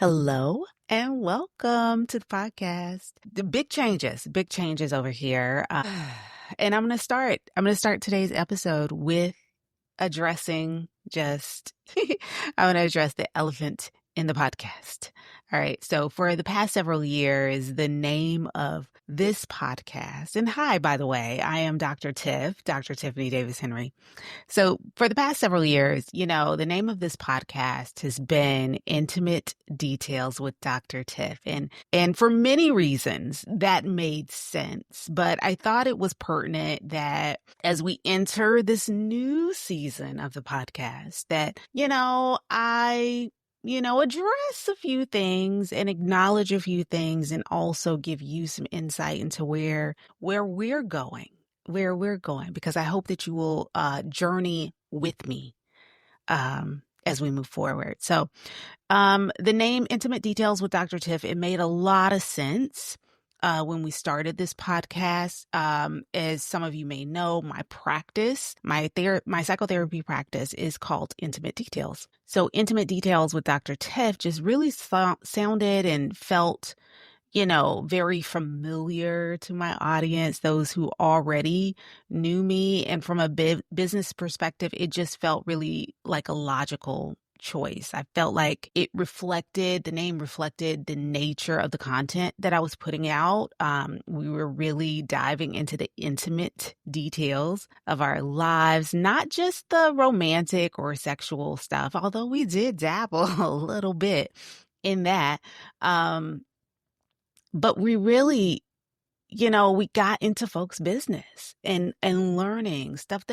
Hello and welcome to the podcast. The big changes over here. And I'm going to start today's episode with addressing I want to address the elephant in the podcast. All right. So for the past several years, the name of this podcast, and hi, by the way, I am Dr. Tiff, Dr. Tiffany Davis Henry. So for the past several years, the name of this podcast has been Intimate Details with Dr. Tiff. And for many reasons that made sense, but I thought it was pertinent that as we enter this new season of the podcast that, I address a few things and acknowledge a few things and also give you some insight into where we're going. Because I hope that you will journey with me as we move forward. So the name Intimate Details with Dr. Tiff, it made a lot of sense when we started this podcast. As some of you may know, my practice, my psychotherapy practice is called Intimate Details. So Intimate Details with Dr. Tiff just really sounded and felt very familiar to my audience, those who already knew me. And from a business perspective, it just felt really like a logical choice. I felt like the name reflected the nature of the content that I was putting out. We were really diving into the intimate details of our lives, not just the romantic or sexual stuff, although we did dabble a little bit in that. But we really, we got into folks' business and learning the stuff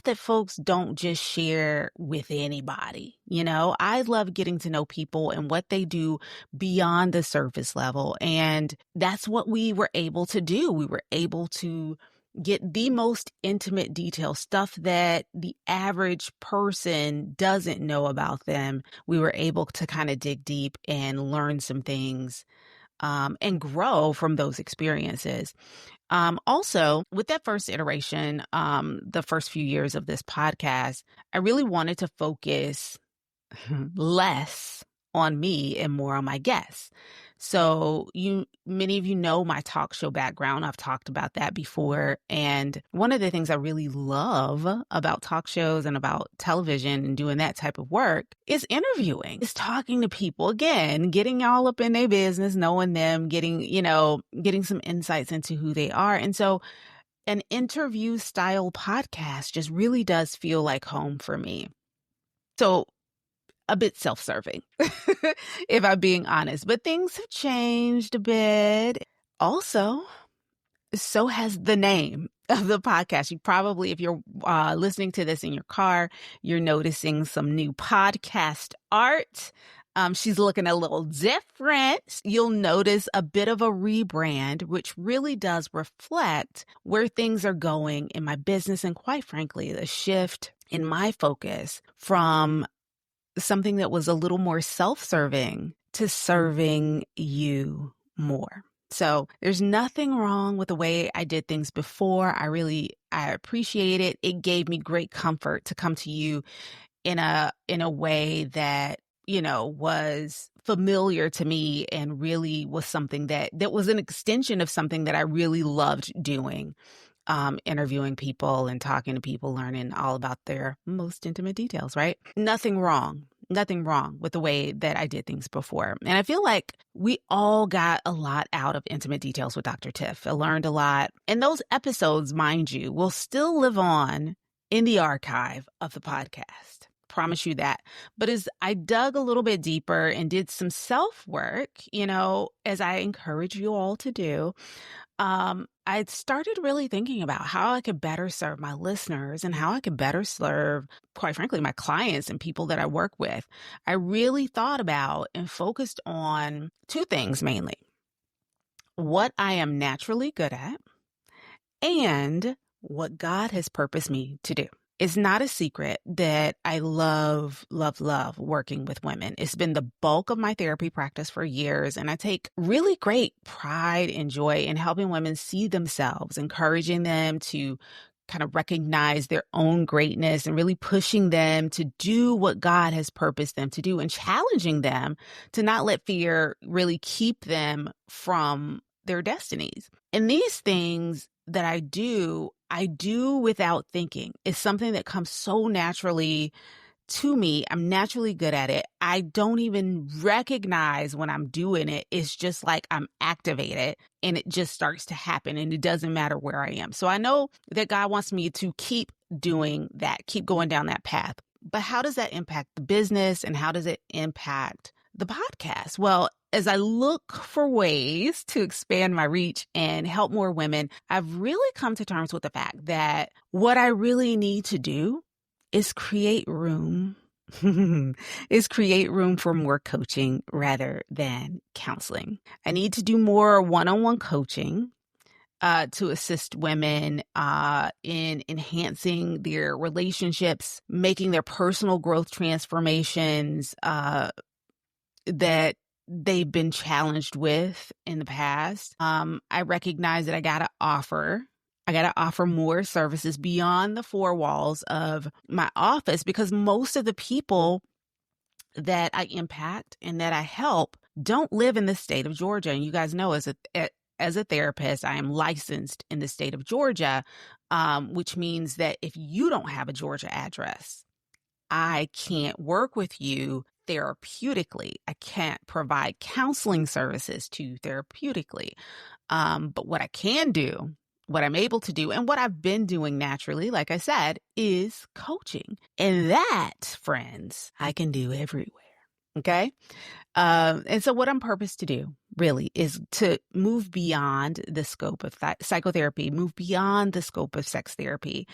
that folks don't just share with anybody. I love getting to know people and what they do beyond the surface level. And that's what we were able to do. We were able to get the most intimate detail, stuff that the average person doesn't know about them. We were able to kind of dig deep and learn some things and grow from those experiences. Also, with that first iteration, the first few years of this podcast, I really wanted to focus less on me and more on my guests. So many of you know my talk show background. I've talked about that before. And one of the things I really love about talk shows and about television and doing that type of work is interviewing. It's talking to people, again, getting all up in their business, knowing them, getting some insights into who they are. And so an interview style podcast just really does feel like home for me. So a bit self-serving, if I'm being honest, but things have changed a bit. Also, so has the name of the podcast. You probably, if you're listening to this in your car, you're noticing some new podcast art. She's looking a little different. You'll notice a bit of a rebrand, which really does reflect where things are going in my business. And quite frankly, the shift in my focus from something that was a little more self-serving to serving you more. So there's nothing wrong with the way I did things before. I appreciate it. It gave me great comfort to come to you in a way that, was familiar to me and really was something that was an extension of something that I really loved doing. Interviewing people and talking to people, learning all about their most intimate details, right? Nothing wrong with the way that I did things before. And I feel like we all got a lot out of Intimate Details with Dr. Tiff. I learned a lot. And those episodes, mind you, will still live on in the archive of the podcast. Promise you that. But as I dug a little bit deeper and did some self-work, as I encourage you all to do, I started really thinking about how I could better serve my listeners and how I could better serve, quite frankly, my clients and people that I work with. I really thought about and focused on two things mainly: what I am naturally good at and what God has purposed me to do. It's not a secret that I love working with women. It's been the bulk of my therapy practice for years, and I take really great pride and joy in helping women see themselves, encouraging them to kind of recognize their own greatness and really pushing them to do what God has purposed them to do and challenging them to not let fear really keep them from their destinies. And these things that I do without thinking. It's something that comes so naturally to me. I'm naturally good at it. I don't even recognize when I'm doing it. It's just like I'm activated and it just starts to happen and it doesn't matter where I am. So I know that God wants me to keep doing that, keep going down that path. But how does that impact the business and how does it impact the podcast? Well, as I look for ways to expand my reach and help more women, I've really come to terms with the fact that what I really need to do is create room for more coaching rather than counseling. I need to do more one-on-one coaching to assist women in enhancing their relationships, making their personal growth transformations that they've been challenged with in the past. I recognize that I got to offer more services beyond the four walls of my office because most of the people that I impact and that I help don't live in the state of Georgia. And you guys know as a therapist, I am licensed in the state of Georgia, which means that if you don't have a Georgia address, I can't work with you therapeutically. I can't provide counseling services to you therapeutically. But what I can do, what I'm able to do, and what I've been doing naturally, like I said, is coaching. And that, friends, I can do everywhere. Okay? And so what I'm purposed to do really is to move beyond the scope of psychotherapy, move beyond the scope of sex therapy,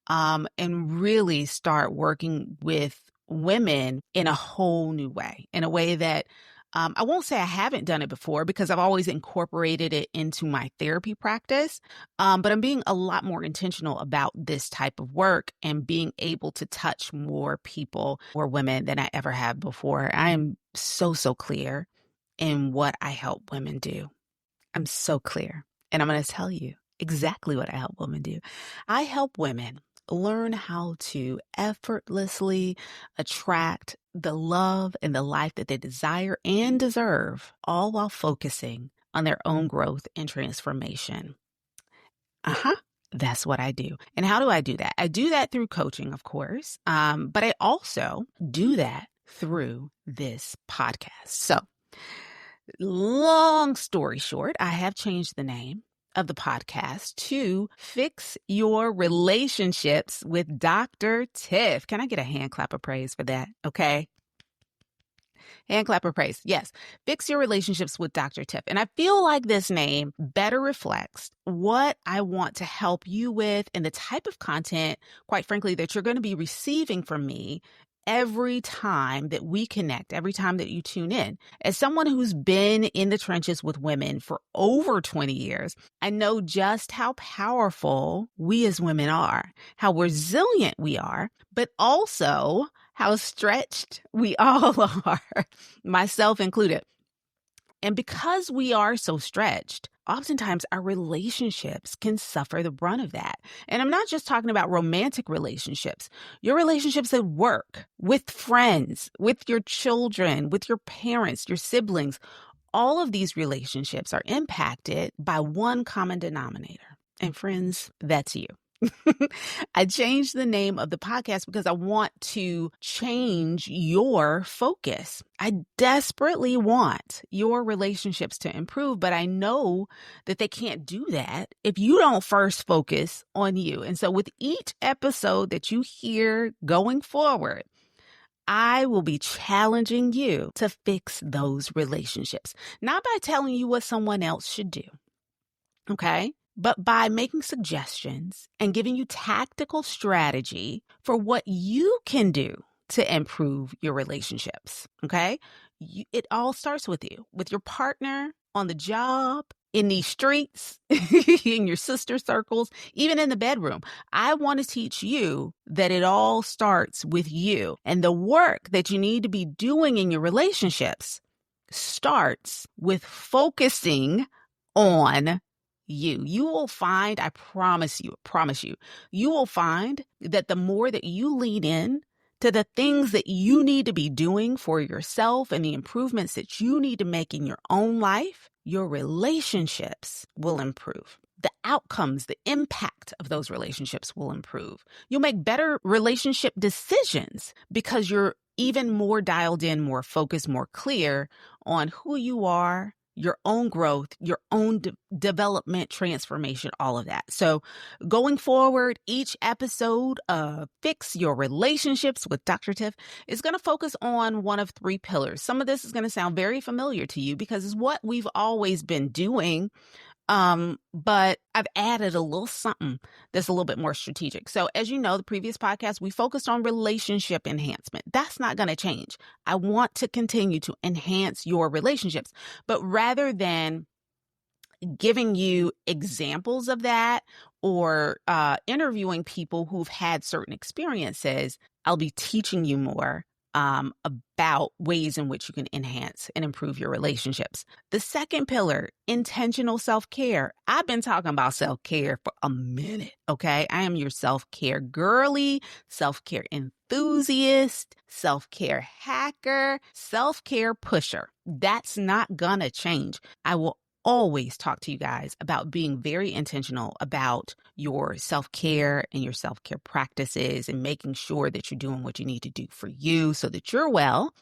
and really start working with women in a whole new way, in a way that I won't say I haven't done it before because I've always incorporated it into my therapy practice. But I'm being a lot more intentional about this type of work and being able to touch more people or women than I ever have before. I am so clear in what I help women do. I'm so clear. And I'm going to tell you exactly what I help women do. I help women learn how to effortlessly attract the love and the life that they desire and deserve, all while focusing on their own growth and transformation. That's what I do. And how do I do that? I do that through coaching, of course, but I also do that through this podcast. So, long story short, I have changed the name of the podcast to Fix Your Relationships with Dr. Tiff. Can I get a hand clap of praise for that? Okay. Hand clap of praise. Yes. Fix Your Relationships with Dr. Tiff. And I feel like this name better reflects what I want to help you with and the type of content, quite frankly, that you're going to be receiving from me every time that we connect, every time that you tune in. As someone who's been in the trenches with women for over 20 years, I know just how powerful we as women are, how resilient we are, but also how stretched we all are, myself included. And because we are so stretched, oftentimes our relationships can suffer the brunt of that. And I'm not just talking about romantic relationships, your relationships at work, with friends, with your children, with your parents, your siblings. All of these relationships are impacted by one common denominator. And friends, that's you. I changed the name of the podcast because I want to change your focus. I desperately want your relationships to improve, but I know that they can't do that if you don't first focus on you. And so with each episode that you hear going forward, I will be challenging you to fix those relationships, not by telling you what someone else should do. Okay? But by making suggestions and giving you tactical strategy for what you can do to improve your relationships, okay? It all starts with you, with your partner, on the job, in these streets, in your sister circles, even in the bedroom. I want to teach you that it all starts with you. And the work that you need to be doing in your relationships starts with focusing on you. You will find, I promise you, you will find that the more that you lean in to the things that you need to be doing for yourself and the improvements that you need to make in your own life, your relationships will improve. The outcomes, the impact of those relationships will improve. You'll make better relationship decisions because you're even more dialed in, more focused, more clear on who you are, your own growth, your own development, transformation, all of that. So going forward, each episode of Fix Your Relationships with Dr. Tiff is going to focus on one of three pillars. Some of this is going to sound very familiar to you because it's what we've always been doing. But I've added a little something that's a little bit more strategic. So as you know, the previous podcast, we focused on relationship enhancement. That's not going to change. I want to continue to enhance your relationships, but rather than giving you examples of that or interviewing people who've had certain experiences, I'll be teaching you more about ways in which you can enhance and improve your relationships. The second pillar, intentional self-care. I've been talking about self-care for a minute, okay? I am your self-care girly, self-care enthusiast, self-care hacker, self-care pusher. That's not gonna change. I will always talk to you guys about being very intentional about your self-care and your self-care practices and making sure that you're doing what you need to do for you so that you're well.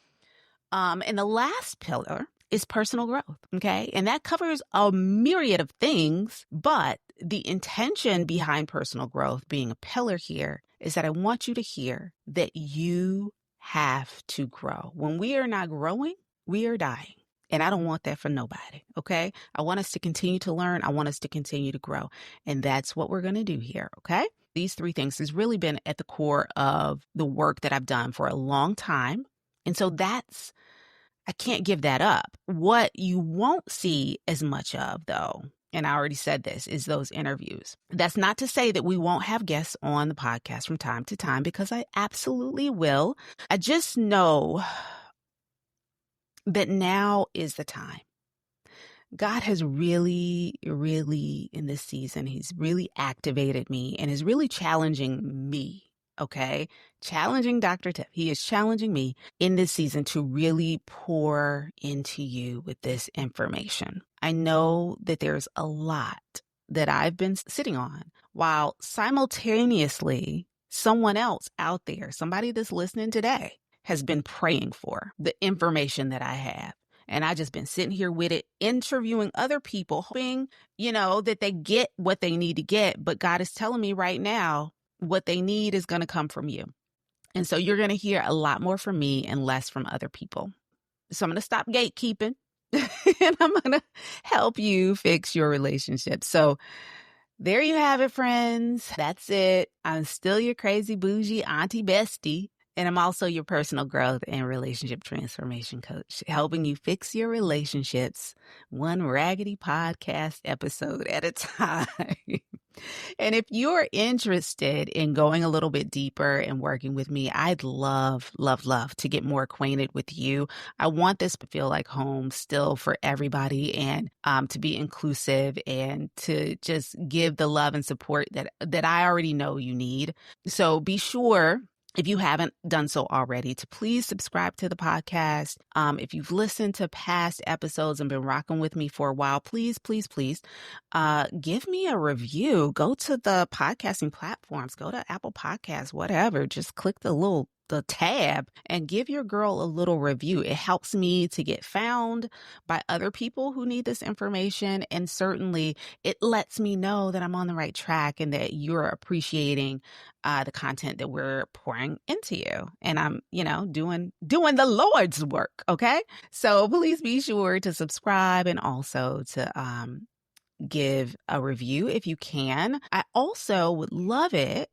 And the last pillar is personal growth, okay? And that covers a myriad of things, but the intention behind personal growth being a pillar here is that I want you to hear that you have to grow. When we are not growing, we are dying. And I don't want that for nobody, okay? I want us to continue to learn. I want us to continue to grow. And that's what we're going to do here, okay? These three things has really been at the core of the work that I've done for a long time. And so I can't give that up. What you won't see as much of, though, and I already said this, is those interviews. That's not to say that we won't have guests on the podcast from time to time, because I absolutely will. I just know that now is the time. God has really, really in this season, he's really activated me and is really challenging me, okay? Challenging Dr. Tiff. He is challenging me in this season to really pour into you with this information. I know that there's a lot that I've been sitting on while simultaneously someone else out there, somebody that's listening today, has been praying for the information that I have. And I just been sitting here with it, interviewing other people, hoping, that they get what they need to get. But God is telling me right now, what they need is going to come from you. And so you're going to hear a lot more from me and less from other people. So I'm going to stop gatekeeping and I'm going to help you fix your relationship. So there you have it, friends. That's it. I'm still your crazy bougie auntie bestie. And I'm also your personal growth and relationship transformation coach, helping you fix your relationships one raggedy podcast episode at a time. And if you're interested in going a little bit deeper and working with me, I'd love, love, love to get more acquainted with you. I want this to feel like home still for everybody, and to be inclusive and to just give the love and support that I already know you need. So be sure, if you haven't done so already, to please subscribe to the podcast. If you've listened to past episodes and been rocking with me for a while, please, please, please give me a review. Go to the podcasting platforms, go to Apple Podcasts, whatever. Just click the tab and give your girl a little review. It helps me to get found by other people who need this information. And certainly it lets me know that I'm on the right track and that you're appreciating the content that we're pouring into you. And I'm, doing the Lord's work. Okay. So please be sure to subscribe and also to give a review if you can. I also would love it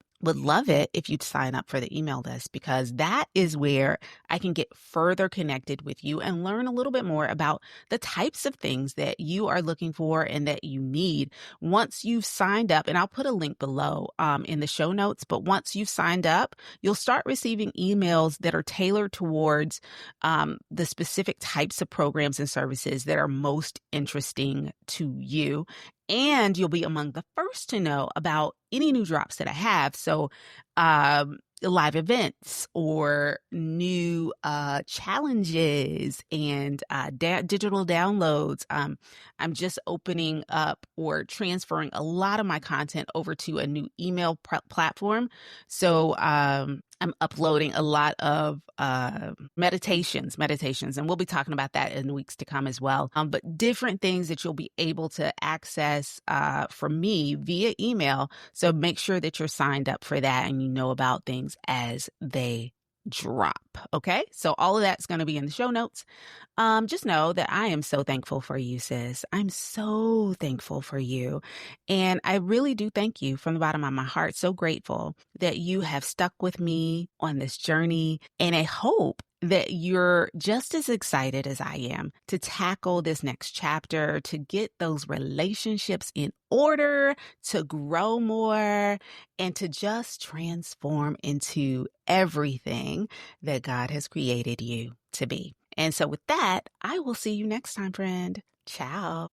if you'd sign up for the email list, because that is where I can get further connected with you and learn a little bit more about the types of things that you are looking for and that you need. Once you've signed up, and I'll put a link below in the show notes, but once you've signed up, you'll start receiving emails that are tailored towards the specific types of programs and services that are most interesting to you. And you'll be among the first to know about any new drops that I have. So, live events or new challenges and digital downloads. I'm just opening up or transferring a lot of my content over to a new email platform. So, I'm uploading a lot of meditations, and we'll be talking about that in weeks to come as well. But different things that you'll be able to access from me via email. So make sure that you're signed up for that and you know about things as they drop. Okay, so all of that's going to be in the show notes. Just know that I am so thankful for you, sis. I'm so thankful for you. And I really do thank you from the bottom of my heart. So grateful that you have stuck with me on this journey. And I hope that you're just as excited as I am to tackle this next chapter, to get those relationships in order, to grow more, and to just transform into everything that God has created you to be. And so with that, I will see you next time, friend. Ciao.